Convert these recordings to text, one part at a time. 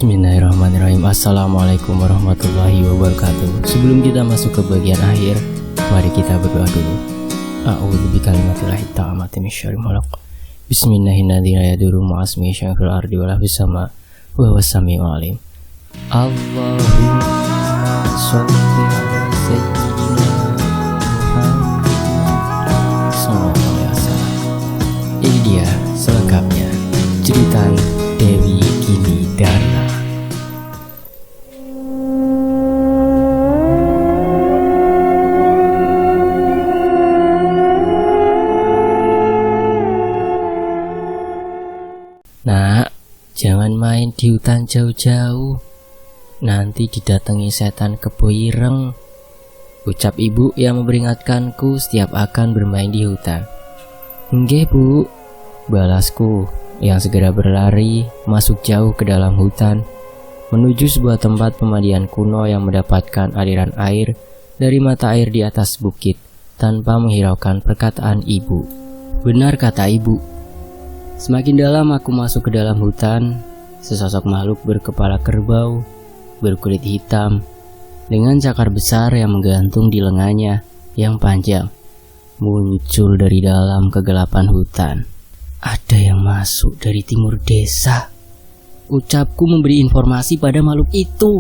Bismillahirrahmanirrahim. Assalamualaikum warahmatullahi wabarakatuh. Sebelum kita masuk ke bagian akhir, mari kita berdoa dulu. A'udzu bikalimatillahi tammati min syarri ma khalaq. Bismillahirrahmanirrahim. Ma'asmi syarril ardi wal sama wa huwas samiul alim. Allahumma shalli ala sayyidina Muhammad sallallahu alaihi wasallam. Ini dia selengkapnya cerita Dewi Gini Darna. Nak, jangan main di hutan jauh-jauh. Nanti didatangi setan kebo ireng, ucap ibu yang memperingatkanku setiap akan bermain di hutan. Nggih, Bu, balasku yang segera berlari masuk jauh ke dalam hutan menuju sebuah tempat pemandian kuno yang mendapatkan aliran air dari mata air di atas bukit tanpa menghiraukan perkataan ibu. Benar kata ibu. Semakin dalam aku masuk ke dalam hutan, sesosok makhluk berkepala kerbau, berkulit hitam, dengan cakar besar yang menggantung di lengannya yang panjang, muncul dari dalam kegelapan hutan. Ada yang masuk dari timur desa. Ucapku memberi informasi pada makhluk itu.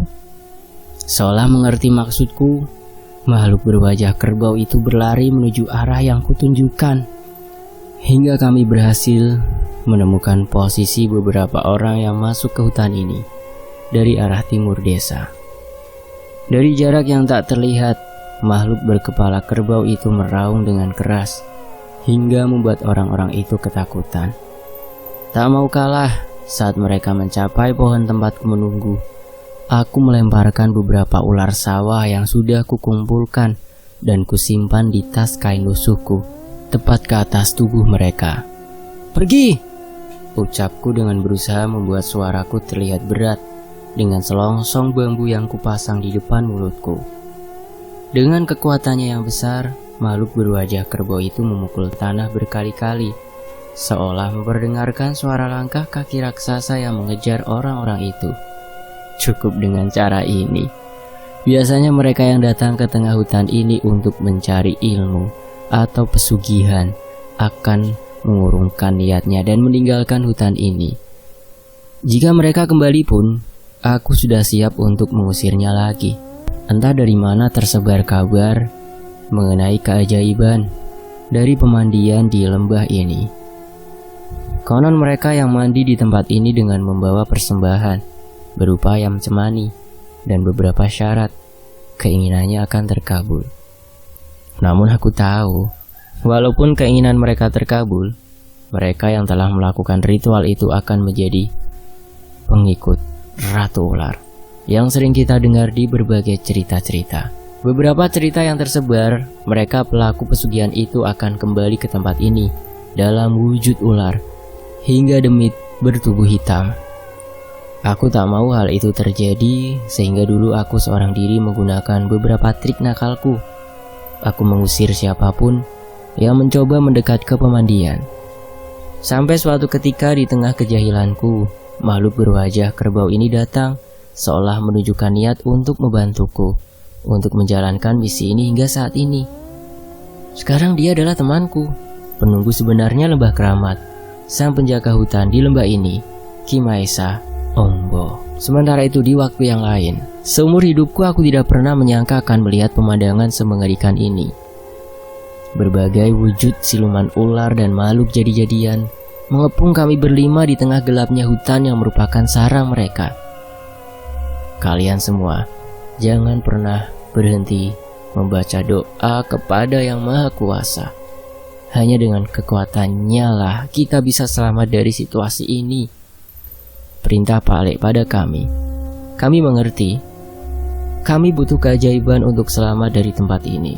Seolah mengerti maksudku, makhluk berwajah kerbau itu berlari menuju arah yang kutunjukkan. Hingga kami berhasil menemukan posisi beberapa orang yang masuk ke hutan ini dari arah timur desa. Dari jarak yang tak terlihat, makhluk berkepala kerbau itu meraung dengan keras hingga membuat orang-orang itu ketakutan. Tak mau kalah, saat mereka mencapai pohon tempatku menunggu, aku melemparkan beberapa ular sawah yang sudah kukumpulkan dan kusimpan di tas kain lusuhku, tepat ke atas tubuh mereka. "Pergi!" ucapku dengan berusaha membuat suaraku terlihat berat dengan selongsong bambu yang kupasang di depan mulutku. Dengan kekuatannya yang besar, makhluk berwajah kerbau itu memukul tanah berkali-kali, seolah memperdengarkan suara langkah kaki raksasa yang mengejar orang-orang itu. Cukup dengan cara ini. Biasanya mereka yang datang ke tengah hutan ini untuk mencari ilmu atau pesugihan akan mengurungkan niatnya dan meninggalkan hutan ini. Jika mereka kembali pun, aku sudah siap untuk mengusirnya lagi. Entah dari mana tersebar kabar mengenai keajaiban dari pemandian di lembah ini. Konon mereka yang mandi di tempat ini dengan membawa persembahan berupa ayam cemani dan beberapa syarat, keinginannya akan terkabul. Namun aku tahu, walaupun keinginan mereka terkabul, mereka yang telah melakukan ritual itu akan menjadi pengikut Ratu Ular yang sering kita dengar di berbagai cerita-cerita. Beberapa cerita yang tersebar, mereka pelaku pesugihan itu akan kembali ke tempat ini dalam wujud ular hingga demit bertubuh hitam. Aku tak mau hal itu terjadi, sehingga dulu aku seorang diri menggunakan beberapa trik nakalku. Aku mengusir siapapun yang mencoba mendekat ke pemandian. Sampai suatu ketika di tengah kejahilanku, makhluk berwajah kerbau ini datang seolah menunjukkan niat untuk membantuku untuk menjalankan misi ini hingga saat ini. Sekarang dia adalah temanku, penunggu sebenarnya lembah keramat, sang penjaga hutan di lembah ini, Ki Maesa Ombo. Sementara itu di waktu yang lain, seumur hidupku aku tidak pernah menyangka akan melihat pemandangan semengerikan ini. Berbagai wujud siluman ular dan makhluk jadi-jadian mengepung kami berlima di tengah gelapnya hutan yang merupakan sarang mereka. Kalian semua, jangan pernah berhenti membaca doa kepada Yang Maha Kuasa. Hanya dengan kekuatannya lah kita bisa selamat dari situasi ini. Perintah Pak Lek pada kami. Kami mengerti. Kami butuh keajaiban untuk selamat dari tempat ini.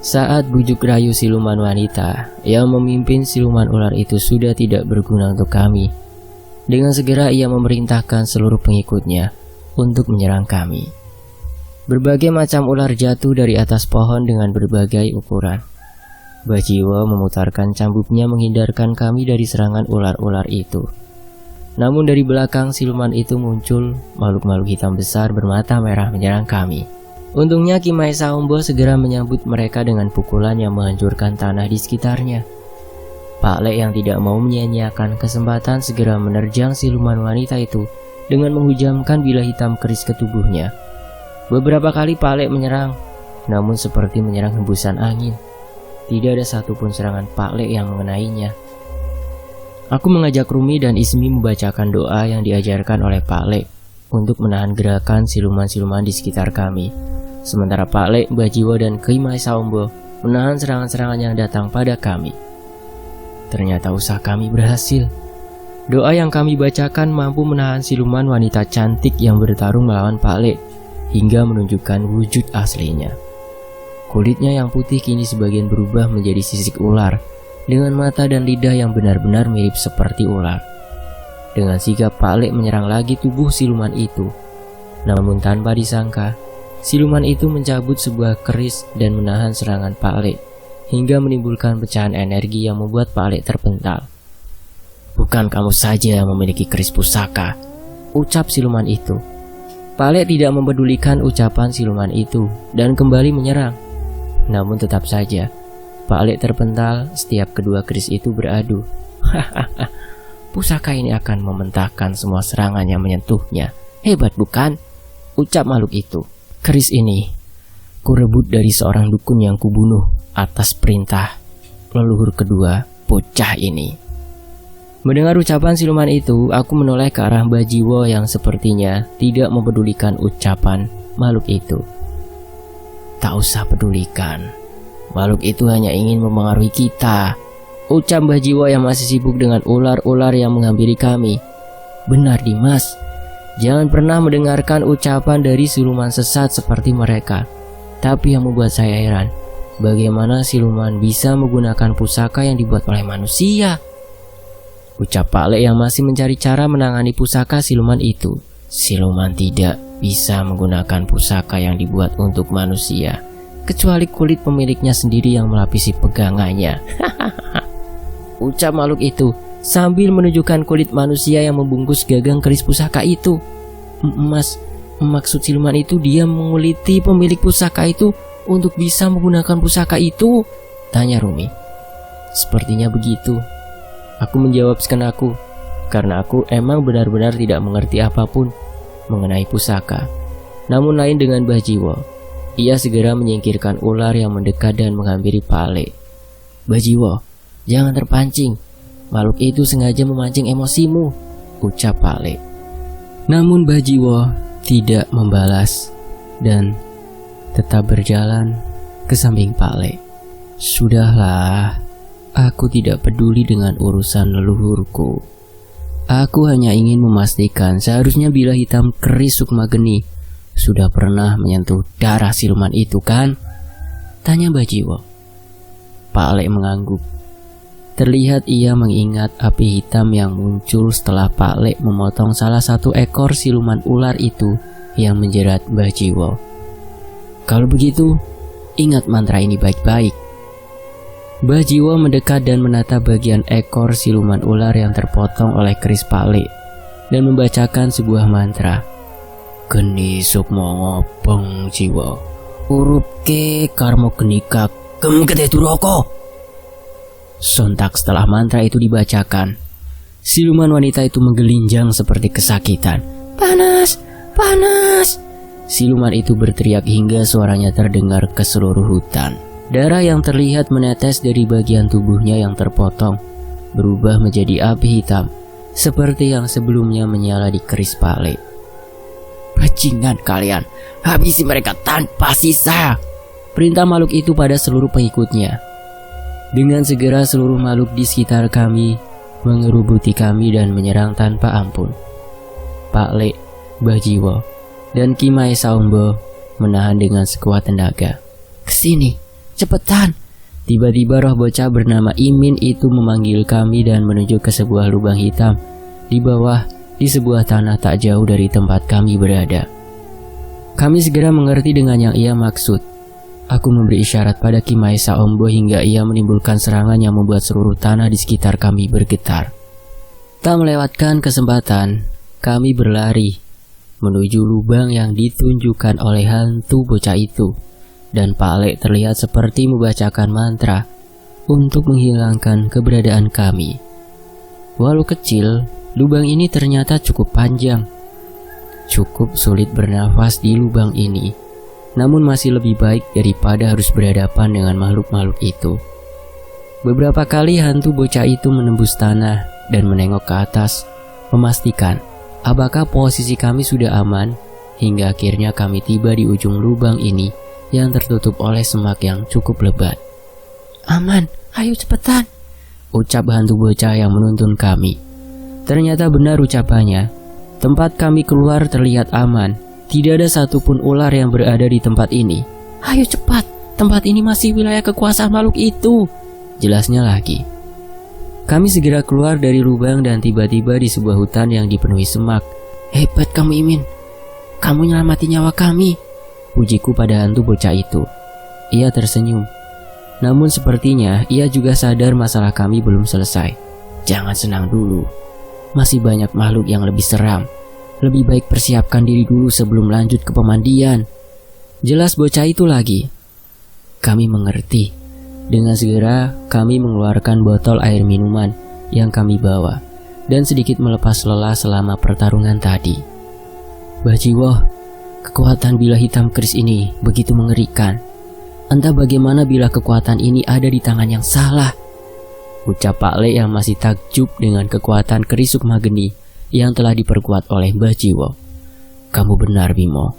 Saat bujuk rayu siluman wanita yang memimpin siluman ular itu sudah tidak berguna untuk kami, dengan segera ia memerintahkan seluruh pengikutnya untuk menyerang kami. Berbagai macam ular jatuh dari atas pohon dengan berbagai ukuran. Bajiwo memutarkan cambuknya menghindarkan kami dari serangan ular-ular itu. Namun dari belakang siluman itu muncul makhluk-makhluk hitam besar bermata merah menyerang kami. Untungnya Ki Maesa Ombo segera menyambut mereka dengan pukulan yang menghancurkan tanah di sekitarnya. Pak Lek yang tidak mau menyia-nyiakan kesempatan segera menerjang siluman wanita itu dengan menghujamkan bilah hitam keris ke tubuhnya. Beberapa kali Pak Lek menyerang, namun seperti menyerang hembusan angin. Tidak ada satupun serangan Pak Lek yang mengenainya. Aku mengajak Rumi dan Ismi membacakan doa yang diajarkan oleh Pak Lek untuk menahan gerakan siluman-siluman di sekitar kami. Sementara Pak Lek, Mbah Jiwo, dan Ki Maesa Ombo menahan serangan-serangan yang datang pada kami. Ternyata usaha kami berhasil. Doa yang kami bacakan mampu menahan siluman wanita cantik yang bertarung melawan Pak Lek hingga menunjukkan wujud aslinya. Kulitnya yang putih kini sebagian berubah menjadi sisik ular dengan mata dan lidah yang benar-benar mirip seperti ular. Dengan sigap Pak Lek menyerang lagi tubuh siluman itu. Namun tanpa disangka, siluman itu mencabut sebuah keris dan menahan serangan Pak Lek hingga menimbulkan pecahan energi yang membuat Pak Lek terpental. "Bukan kamu saja yang memiliki keris pusaka," ucap siluman itu. Pak Lek tidak mempedulikan ucapan siluman itu dan kembali menyerang. Namun tetap saja Pak Lek terpental setiap kedua keris itu beradu. "Hahaha, pusaka ini akan mementahkan semua serangan yang menyentuhnya. Hebat bukan?" ucap makhluk itu. "Keris ini kurebut dari seorang dukun yang kubunuh atas perintah leluhur kedua bocah ini." Mendengar ucapan siluman itu, aku menoleh ke arah Mbah Jiwo yang sepertinya tidak mempedulikan ucapan makhluk itu. "Tak usah pedulikan. Makhluk itu hanya ingin mempengaruhi kita," ucap Mbah Jiwo yang masih sibuk dengan ular-ular yang menghampiri kami. "Benar Dimas, jangan pernah mendengarkan ucapan dari siluman sesat seperti mereka. Tapi yang membuat saya heran, bagaimana siluman bisa menggunakan pusaka yang dibuat oleh manusia?" ucap Pak Lek yang masih mencari cara menangani pusaka siluman itu. "Siluman tidak bisa menggunakan pusaka yang dibuat untuk manusia, kecuali kulit pemiliknya sendiri yang melapisi pegangannya." ucap makhluk itu sambil menunjukkan kulit manusia yang membungkus gagang keris pusaka itu. Mas, maksud siluman itu dia menguliti pemilik pusaka itu untuk bisa menggunakan pusaka itu?" tanya Rumi. "Sepertinya begitu," aku menjawab sekenaku, karena aku emang benar-benar tidak mengerti apapun mengenai pusaka. Namun lain dengan Mbah Jiwo. Ia segera menyingkirkan ular yang mendekat dan menghampiri Pak Lek. "Mbah Jiwo, jangan terpancing. Makhluk itu sengaja memancing emosimu," ucap Pak Lek. Namun Mbah Jiwo tidak membalas dan tetap berjalan ke samping Pak Lek. "Sudahlah, aku tidak peduli dengan urusan leluhurku. Aku hanya ingin memastikan seharusnya bilah hitam keris Sukmageni sudah pernah menyentuh darah siluman itu kan?" tanya Mbah Jiwo. Pak Lek mengangguk. Terlihat ia mengingat api hitam yang muncul setelah Pak Lek memotong salah satu ekor siluman ular itu yang menjerat Mbah Jiwo. "Kalau begitu, ingat mantra ini baik-baik." Mbah Jiwo mendekat dan menatap bagian ekor siluman ular yang terpotong oleh keris Pak Lek dan membacakan sebuah mantra. "Geni sukmo ngobong jiwo, urupke karmo genika gem gede duroko." Sontak setelah mantra itu dibacakan, siluman wanita itu menggelinjang seperti kesakitan. "Panas, panas!" Siluman itu berteriak hingga suaranya terdengar ke seluruh hutan. Darah yang terlihat menetes dari bagian tubuhnya yang terpotong berubah menjadi api hitam, seperti yang sebelumnya menyala di keris Pak Lek. "Bajingan kalian, habisi mereka tanpa sisa!" perintah makhluk itu pada seluruh pengikutnya. Dengan segera seluruh makhluk di sekitar kami mengerubuti kami dan menyerang tanpa ampun. Pak Lek, Mbah Jiwo, dan Ki Maesa Ombo menahan dengan sekuat tenaga. "Kesini, cepetan!" Tiba-tiba roh bocah bernama Imin itu memanggil kami dan menuju ke sebuah lubang hitam di bawah di sebuah tanah tak jauh dari tempat kami berada. Kami segera mengerti dengan yang ia maksud. Aku memberi isyarat pada Ki Maesa Ombo hingga ia menimbulkan serangan yang membuat seluruh tanah di sekitar kami bergetar. Tak melewatkan kesempatan, kami berlari menuju lubang yang ditunjukkan oleh hantu bocah itu. Dan Pak Lek terlihat seperti membacakan mantra untuk menghilangkan keberadaan kami. Walau kecil, lubang ini ternyata cukup panjang. Cukup sulit bernafas di lubang ini, namun masih lebih baik daripada harus berhadapan dengan makhluk-makhluk itu. Beberapa kali hantu bocah itu menembus tanah dan menengok ke atas, memastikan apakah posisi kami sudah aman, hingga akhirnya kami tiba di ujung lubang ini yang tertutup oleh semak yang cukup lebat. "Aman, ayo cepetan," ucap hantu bocah yang menuntun kami. Ternyata benar ucapannya. Tempat kami keluar terlihat aman. Tidak ada satupun ular yang berada di tempat ini. "Ayo cepat, tempat ini masih wilayah kekuasaan makhluk itu," jelasnya lagi. Kami segera keluar dari lubang dan tiba-tiba di sebuah hutan yang dipenuhi semak. "Hebat kamu, Imin. Kamu nyelamati nyawa kami," pujiku pada hantu bocah itu. Ia tersenyum. Namun sepertinya ia juga sadar masalah kami belum selesai. "Jangan senang dulu. Masih banyak makhluk yang lebih seram. Lebih baik persiapkan diri dulu sebelum lanjut ke pemandian," jelas bocah itu lagi. Kami mengerti. Dengan segera kami mengeluarkan botol air minuman yang kami bawa dan sedikit melepas lelah selama pertarungan tadi. "Mbah Jiwo, kekuatan bila hitam keris ini begitu mengerikan. Entah bagaimana bila kekuatan ini ada di tangan yang salah," ucap Pak Lek yang masih takjub dengan kekuatan keris Sukma Geni yang telah diperkuat oleh Mbah Jiwo. "Kamu benar, Bimo.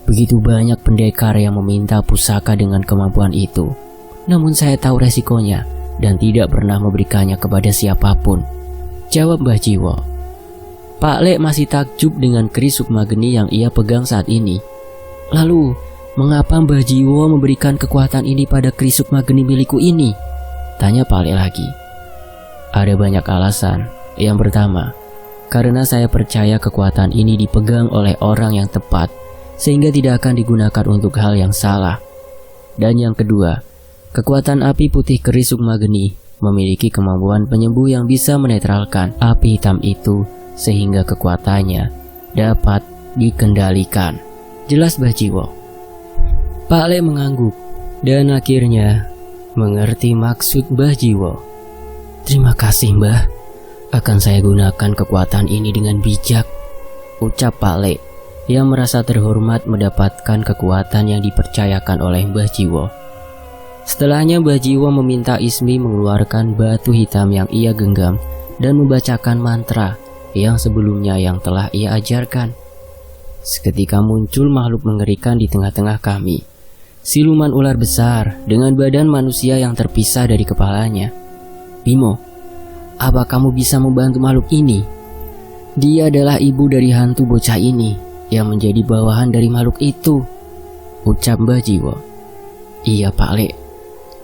Begitu banyak pendekar yang meminta pusaka dengan kemampuan itu. Namun saya tahu resikonya dan tidak pernah memberikannya kepada siapapun," jawab Mbah Jiwo. Pak Lek masih takjub dengan keris Sukma Geni yang ia pegang saat ini. "Lalu, mengapa Mbah Jiwo memberikan kekuatan ini pada keris Sukma Geni milikku ini?" tanya Pak Lek lagi. "Ada banyak alasan. Yang pertama, karena saya percaya kekuatan ini dipegang oleh orang yang tepat, sehingga tidak akan digunakan untuk hal yang salah. Dan yang kedua, kekuatan api putih keris Sukma Geni memiliki kemampuan penyembuh yang bisa menetralkan api hitam itu sehingga kekuatannya dapat dikendalikan," jelas Mbah Jiwo. Pak Lek mengangguk dan akhirnya mengerti maksud Mbah Jiwo. "Terima kasih, Mbah. Akan saya gunakan kekuatan ini dengan bijak," ucap Pak Lek yang merasa terhormat mendapatkan kekuatan yang dipercayakan oleh Mbah Jiwo. Setelahnya Mbah Jiwo meminta Ismi mengeluarkan batu hitam yang ia genggam dan membacakan mantra yang sebelumnya yang telah ia ajarkan. Seketika muncul makhluk mengerikan di tengah-tengah kami. Siluman ular besar dengan badan manusia yang terpisah dari kepalanya. "Bimo, apa kamu bisa membantu makhluk ini? Dia adalah ibu dari hantu bocah ini yang menjadi bawahan dari makhluk itu," ucap Mbah Jiwo. "Iya Pak Lek,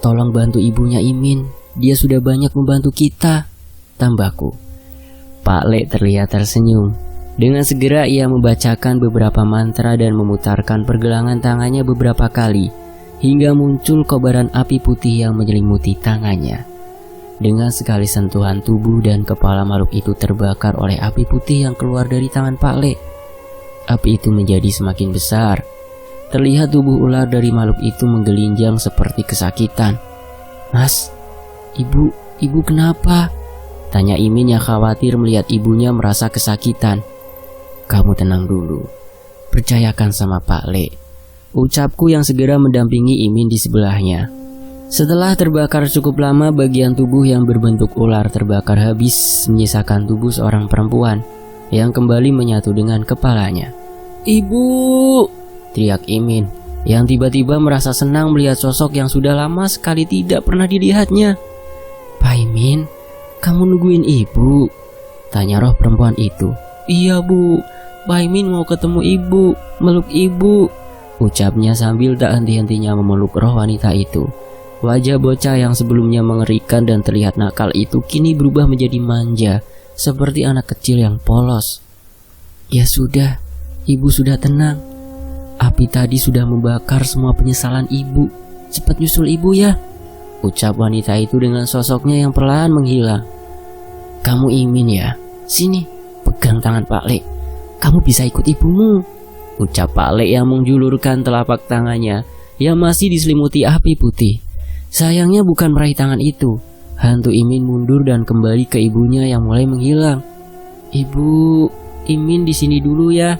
tolong bantu ibunya Imin. Dia sudah banyak membantu kita," tambahku. Pak Lek terlihat tersenyum. Dengan segera ia membacakan beberapa mantra dan memutarkan pergelangan tangannya beberapa kali hingga muncul kobaran api putih yang menyelimuti tangannya. Dengan sekali sentuhan tubuh dan kepala makhluk itu terbakar oleh api putih yang keluar dari tangan Pak Lek. Api itu menjadi semakin besar. Terlihat tubuh ular dari makhluk itu menggelinjang seperti kesakitan. "Mas, ibu kenapa?" tanya Imin yang khawatir melihat ibunya merasa kesakitan. "Kamu tenang dulu, percayakan sama Pak Lek," ucapku yang segera mendampingi Imin di sebelahnya. Setelah terbakar cukup lama, bagian tubuh yang berbentuk ular terbakar habis, menyisakan tubuh seorang perempuan yang kembali menyatu dengan kepalanya. "Ibu!" teriak Imin yang tiba-tiba merasa senang melihat sosok yang sudah lama sekali tidak pernah dilihatnya. "Pak Imin, kamu nungguin ibu?" tanya roh perempuan itu. "Iya Bu, Pak Imin mau ketemu ibu, meluk ibu," ucapnya sambil tak henti-hentinya memeluk roh wanita itu. Wajah bocah yang sebelumnya mengerikan dan terlihat nakal itu kini berubah menjadi manja, seperti anak kecil yang polos. "Ya sudah, ibu sudah tenang. Api tadi sudah membakar semua penyesalan ibu. Cepat nyusul ibu ya," ucap wanita itu dengan sosoknya yang perlahan menghilang. "Kamu Imin ya?" Sini, pegang tangan Pak Le. Kamu bisa ikut ibumu, ucap Pak Le yang menjulurkan telapak tangannya yang masih diselimuti api putih. Sayangnya bukan meraih tangan itu. Hantu Imin mundur dan kembali ke ibunya yang mulai menghilang. Ibu, Imin di sini dulu ya.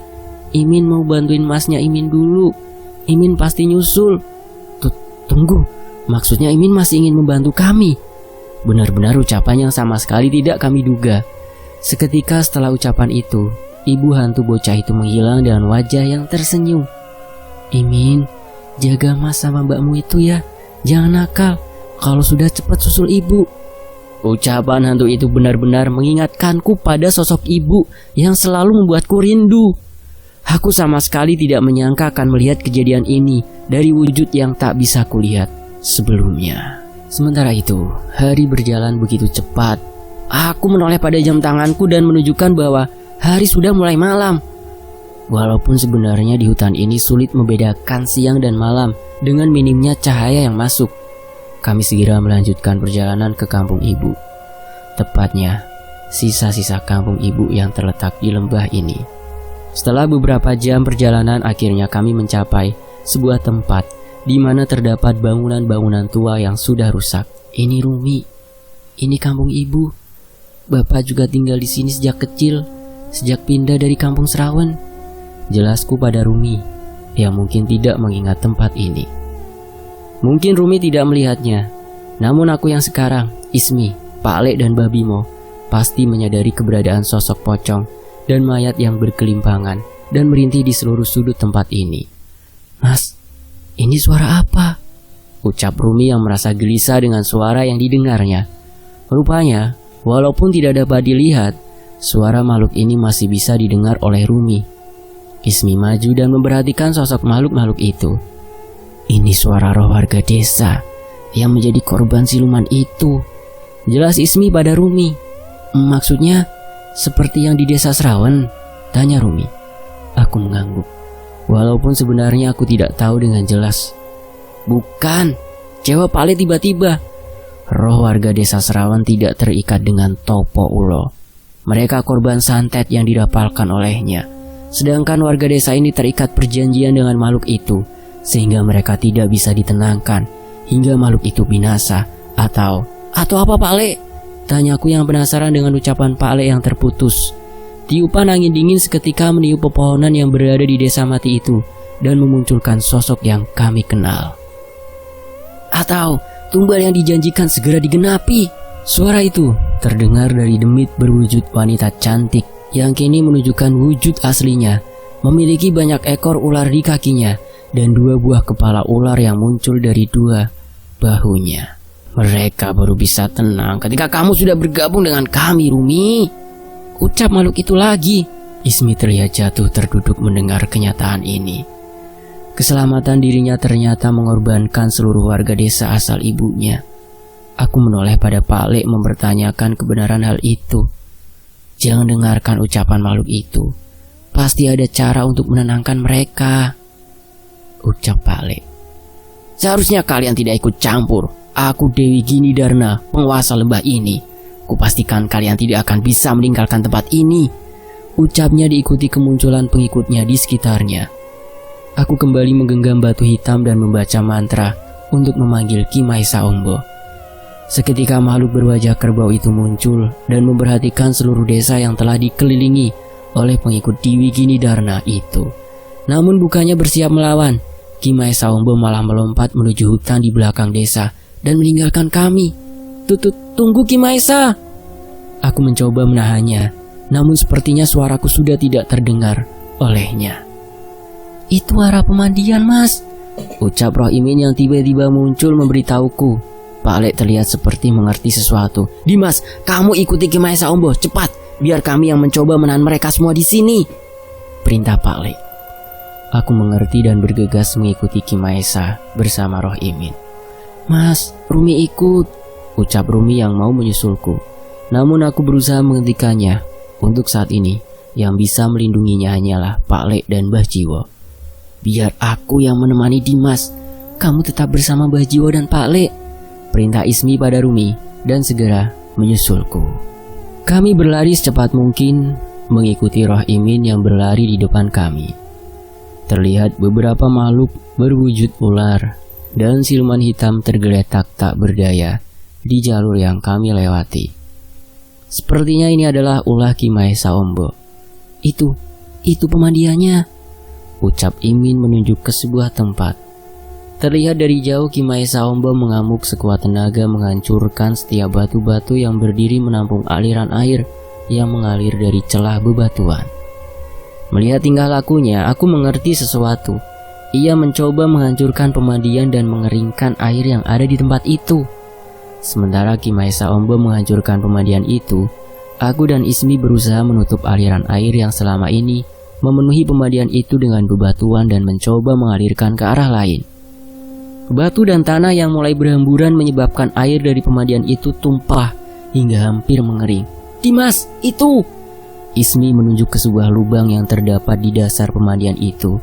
Imin mau bantuin masnya Imin dulu. Imin pasti nyusul. Tunggu, maksudnya Imin masih ingin membantu kami? Benar-benar ucapan yang sama sekali tidak kami duga. Seketika setelah ucapan itu, ibu hantu bocah itu menghilang dengan wajah yang tersenyum. Imin, jaga mas sama mbakmu itu ya. Jangan nakal. Kalau sudah cepat susul ibu. Ucapan hantu itu benar-benar mengingatkanku pada sosok ibu yang selalu membuatku rindu. Aku sama sekali tidak menyangka akan melihat kejadian ini dari wujud yang tak bisa kulihat sebelumnya. Sementara itu, hari berjalan begitu cepat. Aku menoleh pada jam tanganku dan menunjukkan bahwa hari sudah mulai malam. Walaupun sebenarnya di hutan ini sulit membedakan siang dan malam dengan minimnya cahaya yang masuk, kami segera melanjutkan perjalanan ke kampung ibu. Tepatnya, sisa-sisa kampung ibu yang terletak di lembah ini. Setelah beberapa jam perjalanan, akhirnya kami mencapai sebuah tempat di mana terdapat bangunan-bangunan tua yang sudah rusak. Ini Rumi, ini kampung ibu. Bapak juga tinggal di sini sejak kecil, sejak pindah dari kampung Serawen. Jelasku pada Rumi, yang mungkin tidak mengingat tempat ini. Mungkin Rumi tidak melihatnya, namun aku yang sekarang, Ismi, Pak Le dan Babimo, pasti menyadari keberadaan sosok pocong dan mayat yang berkelimpangan dan merintih di seluruh sudut tempat ini. Mas, ini suara apa? Ucap Rumi yang merasa gelisah dengan suara yang didengarnya. Rupanya, walaupun tidak dapat dilihat, suara makhluk ini masih bisa didengar oleh Rumi. Ismi maju dan memperhatikan sosok makhluk-makhluk itu. Ini suara roh warga desa yang menjadi korban siluman itu. Jelas Ismi pada Rumi. Maksudnya, seperti yang di desa Serawen? Tanya Rumi. Aku mengangguk. Walaupun sebenarnya aku tidak tahu dengan jelas. Bukan, jawab Pak Le tiba-tiba. Roh warga desa Serawen tidak terikat dengan Topo Ulo. Mereka korban santet yang dirapalkan olehnya. Sedangkan warga desa ini terikat perjanjian dengan makhluk itu, sehingga mereka tidak bisa ditenangkan hingga makhluk itu binasa. Atau apa Pak Le? Tanyaku yang penasaran dengan ucapan Pak Le yang terputus. Tiupan angin dingin seketika meniup pepohonan yang berada di desa mati itu dan memunculkan sosok yang kami kenal. Atau tumbal yang dijanjikan segera digenapi. Suara itu terdengar dari demit berwujud wanita cantik yang kini menunjukkan wujud aslinya. Memiliki banyak ekor ular di kakinya dan 2 buah kepala ular yang muncul dari 2 bahunya. Mereka baru bisa tenang ketika kamu sudah bergabung dengan kami, Rumi. Ucap makhluk itu lagi. Ismi terlihat jatuh terduduk mendengar kenyataan ini. Keselamatan dirinya ternyata mengorbankan seluruh warga desa asal ibunya. Aku menoleh pada Pak Le mempertanyakan kebenaran hal itu. Jangan dengarkan ucapan makhluk itu. Pasti ada cara untuk menenangkan mereka, ucap Pak Le. Seharusnya kalian tidak ikut campur. Aku Dewi Gini Darna, penguasa lembah ini. Kupastikan kalian tidak akan bisa meninggalkan tempat ini, ucapnya diikuti kemunculan pengikutnya di sekitarnya. Aku kembali menggenggam batu hitam dan membaca mantra untuk memanggil Ki Maesa Ombo. Seketika makhluk berwajah kerbau itu muncul dan memperhatikan seluruh desa yang telah dikelilingi oleh pengikut Dewi Gini Darna itu. Namun bukannya bersiap melawan, Ki Maesa Ombo malah melompat menuju hutan di belakang desa dan meninggalkan kami. Tunggu Ki Maesa. Aku mencoba menahannya, namun sepertinya suaraku sudah tidak terdengar olehnya. Itu arah pemandian, Mas, ucap roh Imin yang tiba-tiba muncul memberitahuku. Pak Le terlihat seperti mengerti sesuatu. Dimas, kamu ikuti Ki Maesa Ombo, cepat, biar kami yang mencoba menahan mereka semua di sini, perintah Pak Le. Aku mengerti dan bergegas mengikuti Ki Maesa bersama roh Imin. Mas, Rumi ikut, ucap Rumi yang mau menyusulku. Namun aku berusaha menghentikannya. Untuk saat ini, yang bisa melindunginya hanyalah Pak Le dan Mbah Jiwo. Biar aku yang menemani Dimas. Kamu tetap bersama Mbah Jiwo dan Pak Le, perintah Ismi pada Rumi, dan segera menyusulku. Kami berlari secepat mungkin mengikuti roh Imin yang berlari di depan kami. Terlihat beberapa makhluk berwujud ular dan siluman hitam tergeletak tak berdaya di jalur yang kami lewati. Sepertinya ini adalah ulah Ki Maesa Ombo. Itu pemandiannya, ucap Imin menunjuk ke sebuah tempat. Terlihat dari jauh Ki Maesa Ombo mengamuk sekuat tenaga menghancurkan setiap batu-batu yang berdiri menampung aliran air yang mengalir dari celah bebatuan. Melihat tingkah lakunya, aku mengerti sesuatu. Ia mencoba menghancurkan pemandian dan mengeringkan air yang ada di tempat itu. Sementara Ki Maesa Ombo menghancurkan pemandian itu, aku dan Ismi berusaha menutup aliran air yang selama ini memenuhi pemandian itu dengan bebatuan dan mencoba mengalirkan ke arah lain. Batu dan tanah yang mulai berhamburan menyebabkan air dari pemandian itu tumpah hingga hampir mengering. "Dimas, itu!" Ismi menunjuk ke sebuah lubang yang terdapat di dasar pemandian itu.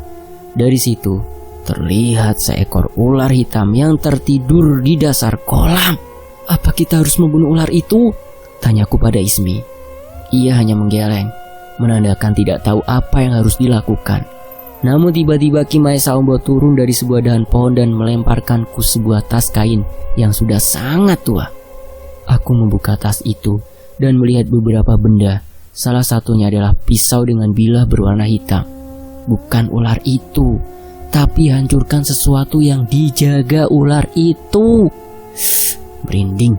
Dari situ terlihat seekor ular hitam yang tertidur di dasar kolam. "Apa kita harus membunuh ular itu?" tanyaku pada Ismi. Ia hanya menggeleng, menandakan tidak tahu apa yang harus dilakukan. Namun tiba-tiba Ki Maesa Ombo turun dari sebuah dahan pohon dan melemparkanku sebuah tas kain yang sudah sangat tua. Aku membuka tas itu dan melihat beberapa benda. Salah satunya adalah pisau dengan bilah berwarna hitam. Bukan ular itu, tapi hancurkan sesuatu yang dijaga ular itu. Merinding.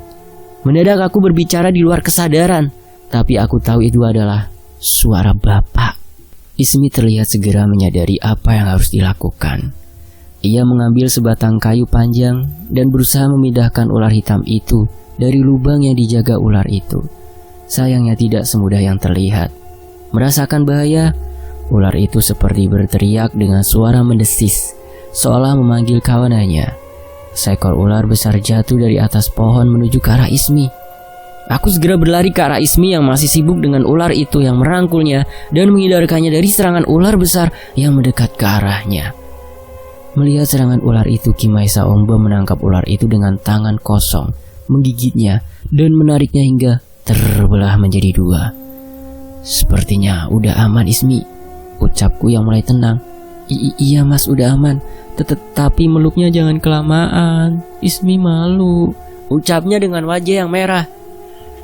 Mendadak aku berbicara di luar kesadaran, tapi aku tahu itu adalah suara Bapak. Ismi terlihat segera menyadari apa yang harus dilakukan. Ia mengambil sebatang kayu panjang dan berusaha memindahkan ular hitam itu dari lubang yang dijaga ular itu. Sayangnya tidak semudah yang terlihat. Merasakan bahaya, ular itu seperti berteriak dengan suara mendesis, seolah memanggil kawanannya. Seekor ular besar jatuh dari atas pohon menuju ke arah Ismi. Aku segera berlari ke arah Ismi yang masih sibuk dengan ular itu yang merangkulnya dan menghindarkannya dari serangan ular besar yang mendekat ke arahnya. Melihat serangan ular itu, Ki Maesa Ombo menangkap ular itu dengan tangan kosong, menggigitnya dan menariknya hingga terbelah menjadi dua. "Sepertinya udah aman, Ismi," ucapku yang mulai tenang. Iya mas, udah aman. Tapi meluknya jangan kelamaan, Ismi malu," ucapnya dengan wajah yang merah.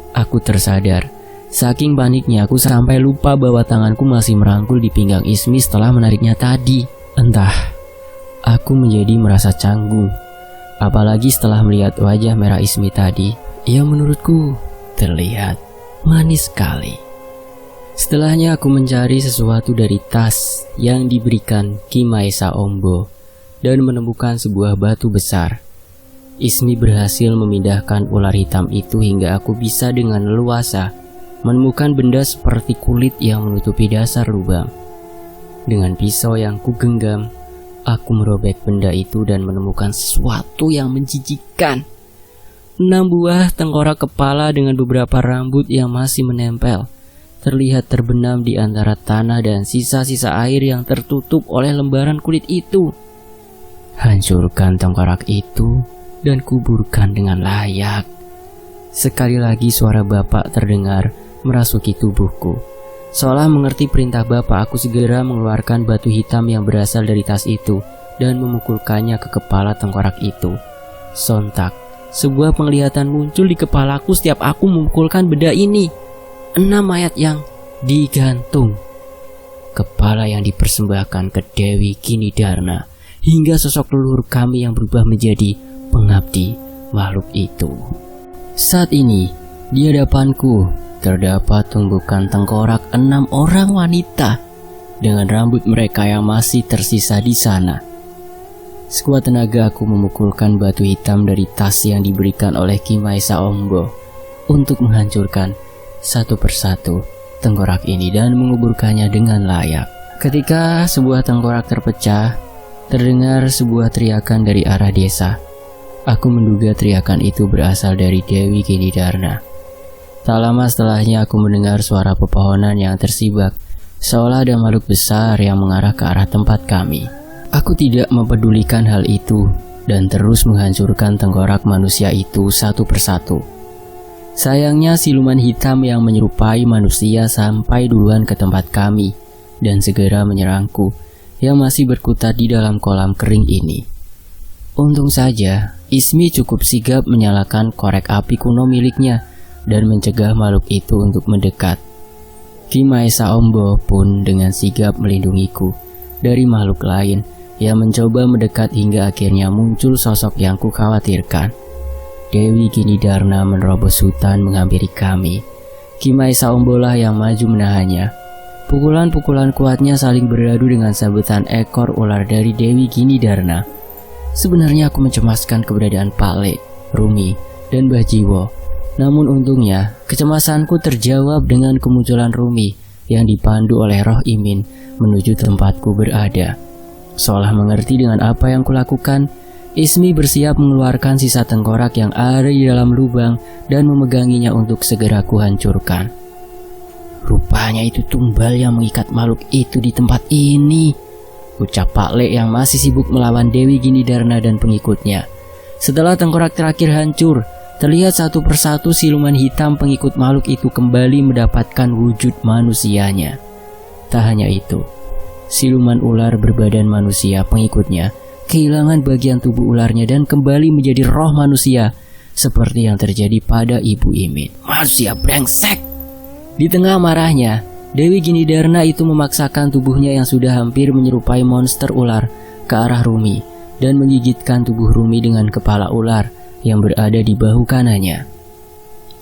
Aku tersadar. Saking paniknya aku sampai lupa bahwa tanganku masih merangkul di pinggang Ismi setelah menariknya tadi. Entah, aku menjadi merasa canggung. Apalagi setelah melihat wajah merah Ismi tadi, yang menurutku terlihat manis sekali. Setelahnya aku mencari sesuatu dari tas yang diberikan Ki Maesa Ombo dan menemukan sebuah batu besar. Ismi berhasil memindahkan ular hitam itu hingga aku bisa dengan leluasa menemukan benda seperti kulit yang menutupi dasar lubang. Dengan pisau yang kugenggam, aku merobek benda itu dan menemukan sesuatu yang menjijikkan. 6 buah tengkorak kepala dengan beberapa rambut yang masih menempel terlihat terbenam di antara tanah dan sisa-sisa air yang tertutup oleh lembaran kulit itu. Hancurkan tengkorak itu dan kuburkan dengan layak. Sekali lagi suara Bapak terdengar merasuki tubuhku. Seolah mengerti perintah Bapak, aku segera mengeluarkan batu hitam yang berasal dari tas itu dan memukulkannya ke kepala tengkorak itu. Sontak, sebuah penglihatan muncul di kepalaku setiap aku memukulkan benda ini. 6 mayat yang digantung. Kepala yang dipersembahkan ke Dewi Kinidarna, hingga sosok leluhur kami yang berubah menjadi pengabdi makhluk itu. Saat ini di hadapanku terdapat tumbukan tengkorak 6 orang wanita dengan rambut mereka yang masih tersisa di sana. Sekuat tenaga aku memukulkan batu hitam dari tas yang diberikan oleh Ki Maesa Ombo untuk menghancurkan satu persatu tengkorak ini dan menguburkannya dengan layak. Ketika sebuah tengkorak terpecah, terdengar sebuah teriakan dari arah desa. Aku menduga teriakan itu berasal dari Dewi Kinidarna. Tak lama setelahnya aku mendengar suara pepohonan yang tersibak, seolah ada makhluk besar yang mengarah ke arah tempat kami. Aku tidak mempedulikan hal itu dan terus menghancurkan tengkorak manusia itu satu persatu. Sayangnya siluman hitam yang menyerupai manusia sampai duluan ke tempat kami dan segera menyerangku yang masih berkutat di dalam kolam kering ini. Untung saja Ismi cukup sigap menyalakan korek api kuno miliknya dan mencegah makhluk itu untuk mendekat. Ki Maesa Ombo pun dengan sigap melindungiku dari makhluk lain yang mencoba mendekat hingga akhirnya muncul sosok yang kukhawatirkan. Dewi Ginidarna menerobos hutan menghampiri kami. Ki Maesa Ombo lah yang maju menahannya. Pukulan-pukulan kuatnya saling beradu dengan sabetan ekor ular dari Dewi Ginidarna. Sebenarnya aku mencemaskan keberadaan Pak Le, Rumi, dan Mbah Jiwo. Namun untungnya, kecemasanku terjawab dengan kemunculan Rumi yang dipandu oleh roh Imin menuju tempatku berada. Seolah mengerti dengan apa yang kulakukan, Ismi bersiap mengeluarkan sisa tengkorak yang ada di dalam lubang dan memeganginya untuk segera kuhancurkan. Rupanya itu tumbal yang mengikat makhluk itu di tempat ini, ucap Pak Le yang masih sibuk melawan Dewi Ginidarna dan pengikutnya. Setelah tengkorak terakhir hancur, terlihat satu persatu siluman hitam pengikut makhluk itu kembali mendapatkan wujud manusianya. Tak hanya itu, siluman ular berbadan manusia pengikutnya kehilangan bagian tubuh ularnya dan kembali menjadi roh manusia, seperti yang terjadi pada Ibu Imin. Manusia brengsek! Di tengah marahnya, Dewi Ginidarna itu memaksakan tubuhnya yang sudah hampir menyerupai monster ular ke arah Rumi dan menggigitkan tubuh Rumi dengan kepala ular yang berada di bahu kanannya.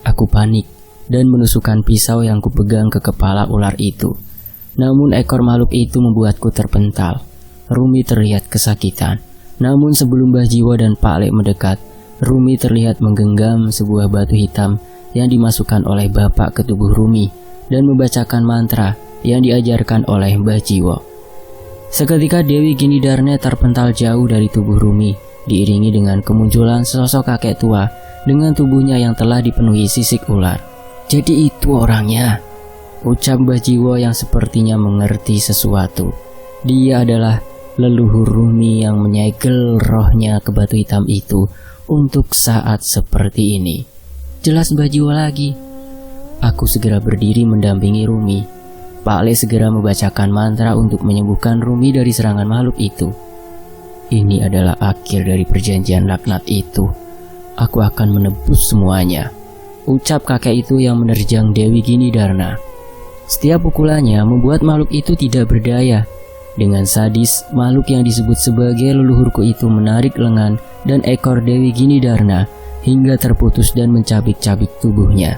Aku panik dan menusukkan pisau yang kupegang ke kepala ular itu. Namun ekor makhluk itu membuatku terpental. Rumi terlihat kesakitan. Namun sebelum Mbah Jiwo dan Pak Le mendekat, Rumi terlihat menggenggam sebuah batu hitam yang dimasukkan oleh bapak ke tubuh Rumi dan membacakan mantra yang diajarkan oleh Mbah Jiwo. Seketika Dewi Ginidarna terpental jauh dari tubuh Rumi, diiringi dengan kemunculan sosok kakek tua dengan tubuhnya yang telah dipenuhi sisik ular. Jadi itu orangnya, ucap Mbah Jiwo yang sepertinya mengerti sesuatu. Dia adalah leluhur Rumi yang menyegel rohnya ke batu hitam itu untuk saat seperti ini. Jelas Mbah Jiwo lagi. Aku segera berdiri mendampingi Rumi. Pak Le segera membacakan mantra untuk menyembuhkan Rumi dari serangan makhluk itu. Ini adalah akhir dari perjanjian laknat itu. Aku akan menebus semuanya, ucap kakek itu yang menerjang Dewi Ginidarna. Setiap pukulannya membuat makhluk itu tidak berdaya. Dengan sadis, makhluk yang disebut sebagai leluhurku itu menarik lengan dan ekor Dewi Ginidarna hingga terputus dan mencabik-cabik tubuhnya.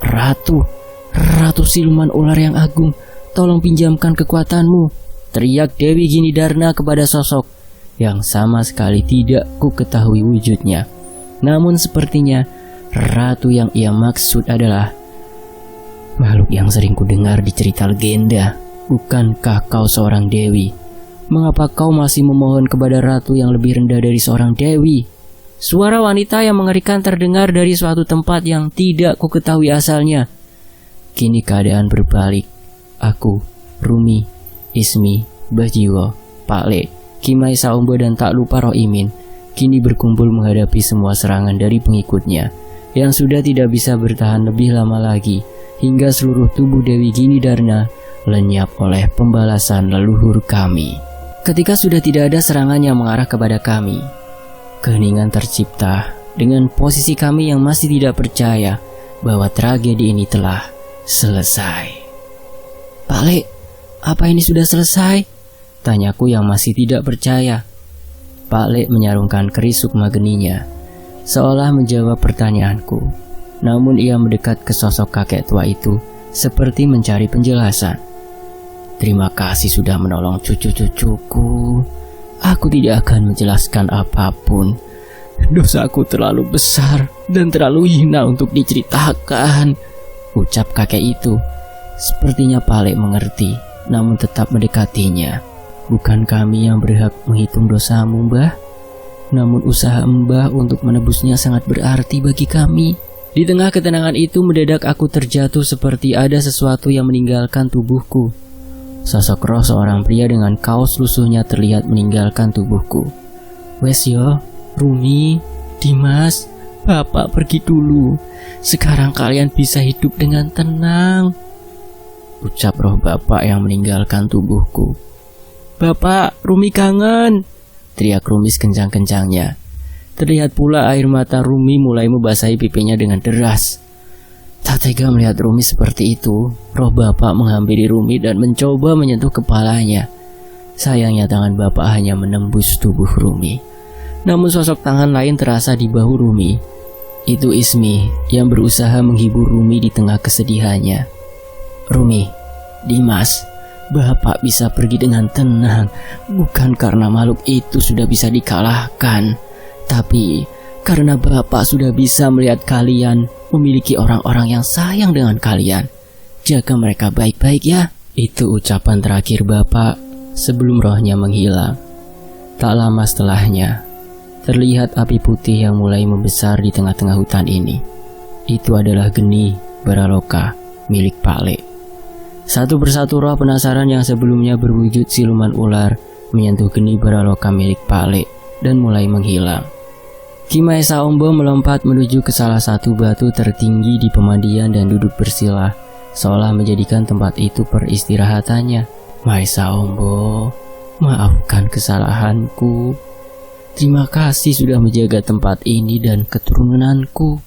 Ratu siluman ular yang agung, tolong pinjamkan kekuatanmu, teriak Dewi Ginidarna kepada sosok yang sama sekali tidak ku ketahui wujudnya. Namun sepertinya ratu yang ia maksud adalah makhluk yang sering ku dengar di cerita legenda. Bukankah kau seorang dewi? Mengapa kau masih memohon kepada ratu yang lebih rendah dari seorang dewi? Suara wanita yang mengerikan terdengar dari suatu tempat yang tidak ku ketahui asalnya. Kini keadaan berbalik. Aku, Rumi, Ismi, Mbah Jiwo, Pak Le, Ki Maesa Ombo dan tak lupa Roh Imin kini berkumpul menghadapi semua serangan dari pengikutnya yang sudah tidak bisa bertahan lebih lama lagi hingga seluruh tubuh Dewi Ginidarna lenyap oleh pembalasan leluhur kami. Ketika sudah tidak ada serangan yang mengarah kepada kami, keheningan tercipta dengan posisi kami yang masih tidak percaya bahwa tragedi ini telah selesai. Pak Le, apa ini sudah selesai? Tanyaku yang masih tidak percaya. Pak Le menyarungkan keris sukma geninya, seolah menjawab pertanyaanku. Namun ia mendekat ke sosok kakek tua itu seperti mencari penjelasan. Terima kasih sudah menolong cucu-cucuku. Aku tidak akan menjelaskan apapun. Dosaku terlalu besar dan terlalu hina untuk diceritakan, ucap kakek itu. Sepertinya Pak Le mengerti, namun tetap mendekatinya. Bukan kami yang berhak menghitung dosamu, Mbah. Namun usaha Mbah untuk menebusnya sangat berarti bagi kami. Di tengah ketenangan itu mendadak aku terjatuh seperti ada sesuatu yang meninggalkan tubuhku. Sosok roh seorang pria dengan kaos lusuhnya terlihat meninggalkan tubuhku. Wes yo, Rumi, Dimas, Bapak pergi dulu. Sekarang kalian bisa hidup dengan tenang, ucap roh bapak yang meninggalkan tubuhku. Bapak, Rumi kangen, teriak Rumi kencang-kencangnya. Terlihat pula air mata Rumi mulai membasahi pipinya dengan deras. Tak tega melihat Rumi seperti itu, roh bapak menghampiri Rumi dan mencoba menyentuh kepalanya. Sayangnya tangan bapak hanya menembus tubuh Rumi. Namun sosok tangan lain terasa di bahu Rumi. Itu Ismi yang berusaha menghibur Rumi di tengah kesedihannya. Rumi, Dimas, Bapak bisa pergi dengan tenang, bukan karena makhluk itu sudah bisa dikalahkan, tapi karena Bapak sudah bisa melihat kalian memiliki orang-orang yang sayang dengan kalian. Jaga mereka baik-baik ya. Itu ucapan terakhir Bapak sebelum rohnya menghilang. Tak lama setelahnya, terlihat api putih yang mulai membesar di tengah-tengah hutan ini. Itu adalah geni Baraloka milik Pak Le. Satu persatu roh penasaran yang sebelumnya berwujud siluman ular menyentuh geni Baraloka milik Pak Le dan mulai menghilang. Ki Maesa Ombo melompat menuju ke salah satu batu tertinggi di pemandian dan duduk bersila, seolah menjadikan tempat itu peristirahatannya. Maesa Ombo, maafkan kesalahanku. Terima kasih sudah menjaga tempat ini dan keturunanku,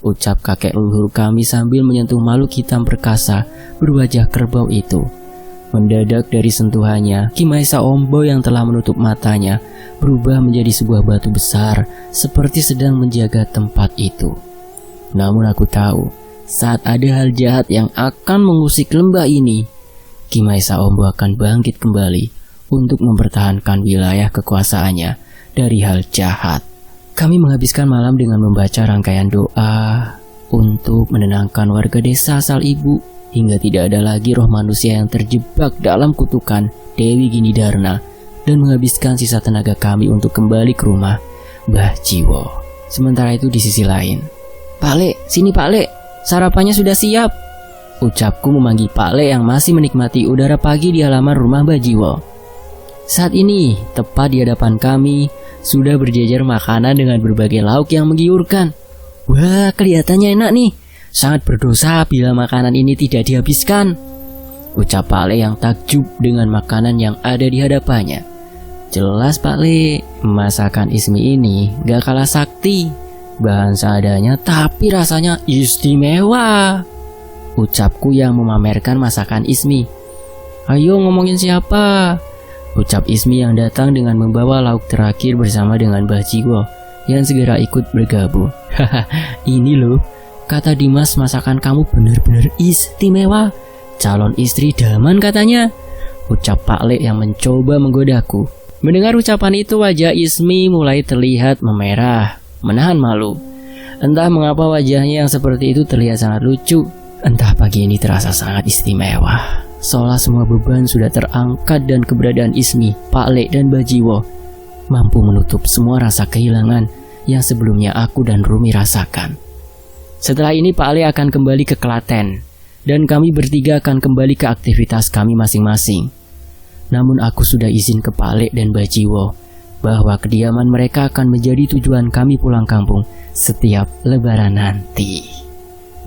ucap kakek leluhur kami sambil menyentuh makhluk hitam perkasa berwajah kerbau itu. Mendadak dari sentuhannya, Ki Maesa Ombo yang telah menutup matanya berubah menjadi sebuah batu besar seperti sedang menjaga tempat itu. Namun aku tahu, saat ada hal jahat yang akan mengusik lembah ini, Ki Maesa Ombo akan bangkit kembali untuk mempertahankan wilayah kekuasaannya dari hal jahat. Kami menghabiskan malam dengan membaca rangkaian doa untuk menenangkan warga desa asal ibu, hingga tidak ada lagi roh manusia yang terjebak dalam kutukan Dewi Ginidarna, dan menghabiskan sisa tenaga kami untuk kembali ke rumah Mbah Jiwo. Sementara itu di sisi lain, Pak Le, sini Pak Le, sarapannya sudah siap, ucapku memanggil Pak Le yang masih menikmati udara pagi di halaman rumah Mbah Jiwo. Saat ini, tepat di hadapan kami, sudah berjejer makanan dengan berbagai lauk yang menggiurkan. Wah, kelihatannya enak nih. Sangat berdosa bila makanan ini tidak dihabiskan, ucap Pak Le yang takjub dengan makanan yang ada di hadapannya. Jelas Pak Le, masakan Ismi ini gak kalah sakti. Bahan seadanya tapi rasanya istimewa, ucapku yang memamerkan masakan Ismi. Ayo ngomongin siapa? Ucap Ismi yang datang dengan membawa lauk terakhir bersama dengan Mbah Jiwo yang segera ikut bergabung. Haha, ini loh, kata Dimas masakan kamu benar-benar istimewa. Calon istri daman katanya, ucap Pak Le yang mencoba menggodaku. Mendengar ucapan itu wajah Ismi mulai terlihat memerah, menahan malu. Entah mengapa wajahnya yang seperti itu terlihat sangat lucu. Entah pagi ini terasa sangat istimewa, seolah semua beban sudah terangkat dan keberadaan Ismi, Pak Le dan Mbah Jiwo mampu menutup semua rasa kehilangan yang sebelumnya aku dan Rumi rasakan. Setelah ini Pak Le akan kembali ke Klaten dan kami bertiga akan kembali ke aktivitas kami masing-masing. Namun aku sudah izin ke Pak Le dan Mbah Jiwo bahwa kediaman mereka akan menjadi tujuan kami pulang kampung setiap lebaran nanti.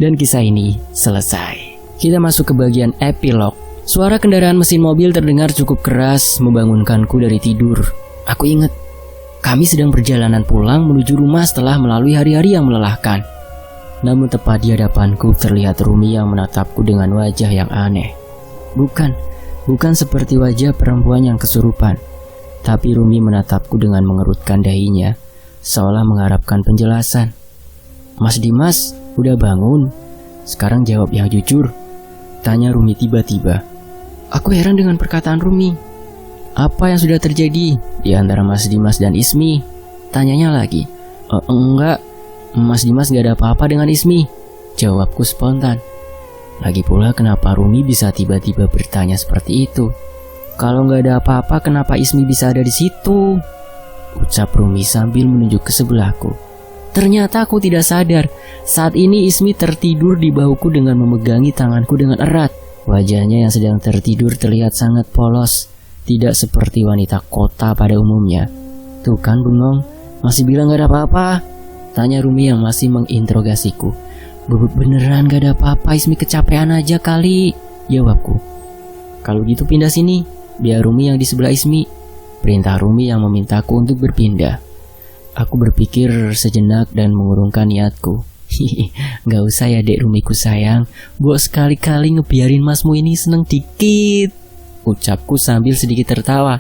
Dan kisah ini selesai. Kita masuk ke bagian epilog. Suara kendaraan mesin mobil terdengar cukup keras membangunkanku dari tidur. Aku ingat, kami sedang perjalanan pulang menuju rumah setelah melalui hari-hari yang melelahkan. Namun tepat di hadapanku terlihat Rumi yang menatapku dengan wajah yang aneh. Bukan seperti wajah perempuan yang kesurupan, tapi Rumi menatapku dengan mengerutkan dahinya, seolah mengharapkan penjelasan. Mas Dimas, udah bangun? Sekarang jawab yang jujur, tanya Rumi tiba-tiba. Aku heran dengan perkataan Rumi. Apa yang sudah terjadi di antara Mas Dimas dan Ismi? Tanyanya lagi. Enggak, Mas Dimas gak ada apa-apa dengan Ismi, jawabku spontan. Lagi pula kenapa Rumi bisa tiba-tiba bertanya seperti itu? Kalau gak ada apa-apa kenapa Ismi bisa ada di situ? Ucap Rumi sambil menunjuk ke sebelahku. Ternyata aku tidak sadar, saat ini Ismi tertidur di bahuku dengan memegangi tanganku dengan erat. Wajahnya yang sedang tertidur terlihat sangat polos, tidak seperti wanita kota pada umumnya. Tuh kan bengong, masih bilang gak ada apa-apa. Tanya Rumi yang masih menginterogasiku. Beneran gak ada apa-apa, Ismi kecapean aja kali, jawabku. Kalau gitu pindah sini, biar Rumi yang di sebelah Ismi. Perintah Rumi yang memintaku untuk berpindah. Aku berpikir sejenak dan mengurungkan niatku. Gak usah ya dek Rumiku sayang, buat sekali-kali ngebiarin masmu ini seneng dikit, ucapku sambil sedikit tertawa.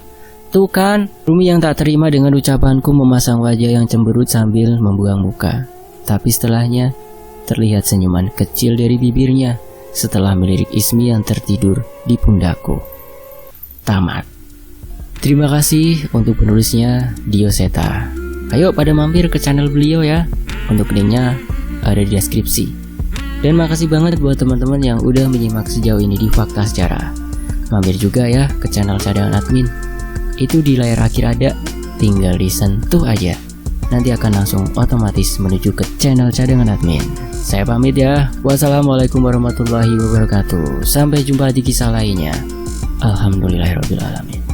Tuh kan, Rumi yang tak terima dengan ucapanku memasang wajah yang cemberut sambil membuang muka. Tapi setelahnya, terlihat senyuman kecil dari bibirnya setelah melirik Ismi yang tertidur di pundakku. Tamat. Terima kasih untuk penulisnya, Dio Seta. Ayo pada mampir ke channel beliau ya. Untuk linknya ada di deskripsi. Dan makasih banget buat teman-teman yang udah menyimak sejauh ini di Fakta Sejarah. Mampir juga ya ke channel cadangan admin. Itu di layar akhir ada, tinggal disentuh aja. Nanti akan langsung otomatis menuju ke channel cadangan admin. Saya pamit ya. Wassalamualaikum warahmatullahi wabarakatuh. Sampai jumpa di kisah lainnya. Alhamdulillahirrabbilalamin.